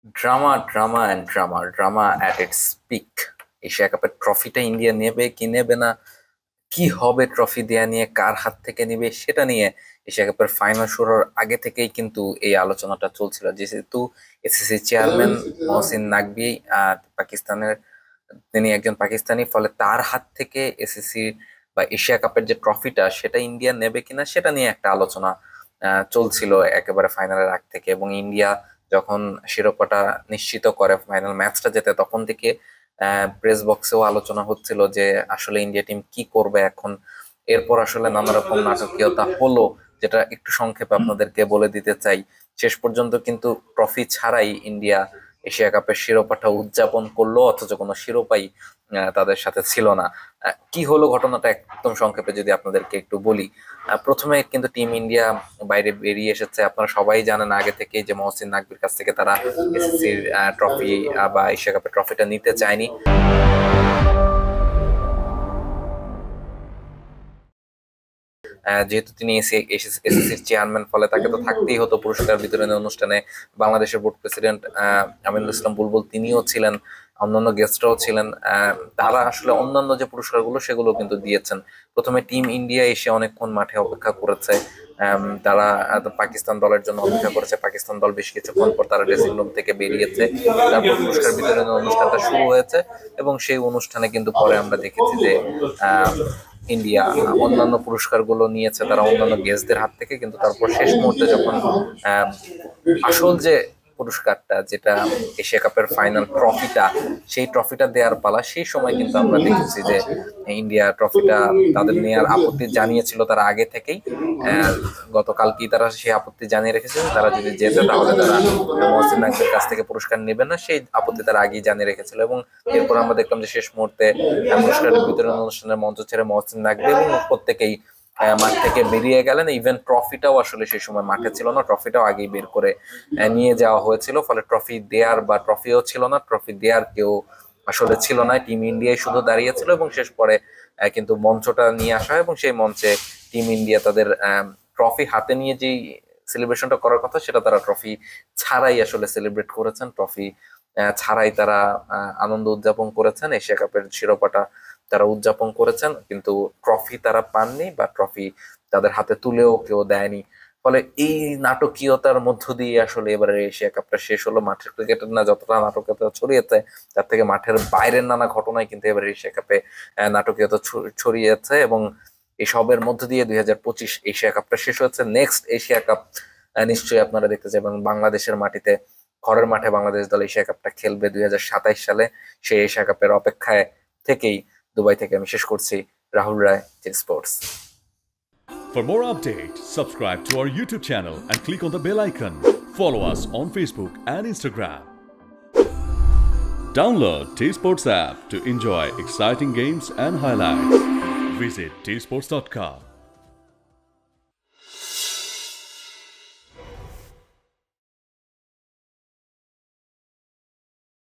Drama drama and drama drama at its peak. Asia কাপের ট্রফিটা India নেবে কি নেবে না, কি হবে ট্রফি দেয়া নিয়ে, কার হাত থেকে নিবে সেটা নিয়ে এশিয়া কাপের ফাইনাল শুরুর আগে থেকেই কিন্তু এই আলোচনাটা চলছিল। যেহেতু এসিসি চেয়ারম্যান মহসিন নাকভি পাকিস্তানের, তিনি একজন পাকিস্তানি, ফলে তার হাত থেকে এসিসি বা এশিয়া কাপের যে ট্রফিটা সেটা ইন্ডিয়া নেবে কিনা সেটা নিয়ে একটা আলোচনা চলছিল একেবারে ফাইনালের আগ থেকে। এবং ইন্ডিয়া যখন শিরোপাটা নিশ্চিত করে ফাইনাল ম্যাচটা যেতে, তখন থেকে প্রেস বক্সেও আলোচনা হচ্ছিল যে আসলে ইন্ডিয়া টিম কি করবে এখন। এরপর আসলে নানা রকম নাটকীয়তা হলো, যেটা একটু সংক্ষেপে আপনাদেরকে বলে দিতে চাই। শেষ পর্যন্ত কিন্তু ট্রফি ছাড়াই ইন্ডিয়া এশিয়া কাপের শিরোপাটা উদযাপন করলো, অথচ কোনো শিরোপাই তাদের সাথে ছিল না। কি হলো ঘটনাটা একদম সংক্ষেপে যদি আপনাদেরকে একটু বলি। প্রথমে কিন্তু টিম ইন্ডিয়া বাইরে বেরিয়ে এসেছে। আপনারা সবাই জানেন আগে থেকে যে মহসিন নাকবির কাছ থেকে তারা এসএসসির ট্রফি বা এশিয়া কাপের ট্রফিটা নিতে চায়নি। যেহেতু তিনি এসএসসির চেয়ারম্যান, ফলে তাকে তো থাকতেই হতো পুরস্কার বিতরণী অনুষ্ঠানে। বাংলাদেশের বোর্ড প্রেসিডেন্ট আমিনুল ইসলাম বুলবুল তিনিও ছিলেন, অন্যান্য গেস্টরাও ছিলেন। তারা আসলে অন্যান্য যে পুরস্কারগুলো সেগুলো কিন্তু দিয়েছেন। প্রথমে টিম ইন্ডিয়া এসে অনেকক্ষণ মাঠে অপেক্ষা করেছে। তারা পাকিস্তান দলের জন্য অপেক্ষা করেছে। পাকিস্তান দল বেশ কিছুক্ষণ পর তারা ড্রেসিং রুম থেকে বেরিয়েছে। তারপর পুরস্কার বিতরণী অনুষ্ঠানটা শুরু হয়েছে, এবং সেই অনুষ্ঠানে কিন্তু পরে আমরা দেখেছি যে ইন্ডিয়া অন্যান্য পুরস্কারগুলো নিয়েছে তারা অন্যান্য গেস্টদের হাত থেকে। কিন্তু তারপর শেষ মুহূর্তে যখন আহ, আসল যে পুরস্কারটা, যেটা এশিয়া কাপের ফাইনাল ট্রফিটা, সেই ট্রফিটা দেওয়ার পালা, সেই সময় কিন্তু আমরা দেখেছি যে ইন্ডিয়া ট্রফিটা তাদের নেওয়ার আপত্তি জানিয়েছিল তারা আগে থেকেই। আহ, গতকালকেই তারা সেই আপত্তি জানিয়ে রেখেছে যে তারা যদি যেতে তাহলে তারা মহসিন নাকবির কাছ থেকে পুরস্কার নেবে না, সেই আপত্তি তারা আগেই জানিয়ে রেখেছিল। এবং এরপর আমরা দেখলাম যে শেষ মুহূর্তে পুরস্কার বিতরণ অনুষ্ঠানের মঞ্চ ছেড়ে মহসিন নাকবি এবং প্রত্যেকেই মাঠ থেকে বেরিয়ে গেলেন। ইভেন ট্রফিটাও আসলে সেই সময় মাঠে ছিল না, ট্রফিটাও আগেই বের করে নিয়ে যাওয়া হয়েছিল। ফলে ট্রফি দেয়ার বা ট্রফিও ছিল না, ট্রফি দেয়ার কেউ আসলে ছিল না। টিম ইন্ডিয়াই শুধু দাঁড়িয়েছিল, এবং শেষ পরে কিন্তু মঞ্চটা নিয়ে আসা হয়, এবং সেই মঞ্চে টিম ইন্ডিয়া তাদের ট্রফি হাতে নিয়ে যেই সেলিব্রেশনটা করার কথা, সেটা তারা ট্রফি ছাড়াই আসলে সেলিব্রেট করেছেন। ট্রফি ছাড়াই তারা আনন্দ উদযাপন করেছেন, এশিয়া কাপের শিরোপাটা তারা উদযাপন করেছেন, কিন্তু ট্রফি তারা পাননি বা ট্রফি তাদের হাতে তুলেও কেউ দেয়নি। ফলে এই নাটকীয়তার মধ্য দিয়ে আসলে এবারে এশিয়া কাপটা শেষ হলো। মাঠের ক্রিকেটের না যতটা নাটকীয়তা ছড়িয়েছে, তার থেকে মাঠের বাইরের নানা ঘটনায় কিন্তু এবারে এশিয়া কাপে নাটকীয়তা ছড়িয়েছে। এবং এসবের মধ্য দিয়ে 2025 এশিয়া কাপটা শেষ হচ্ছে। নেক্সট এশিয়া কাপ নিশ্চয়ই আপনারা দেখতে চাইবেন বাংলাদেশের মাটিতে, ঘরের মাঠে বাংলাদেশ দল এশিয়া কাপটা খেলবে 2027 সালে। সেই এশিয়া কাপের অপেক্ষায় থেকেই দুবাই থেকে আমি শেষ করছি। রাহুল রায়, sports. For more updates, subscribe to our YouTube channel and click on the bell icon. Follow us on Facebook and Instagram. Download T Sports app to enjoy exciting games and highlights. Visit tsports.com.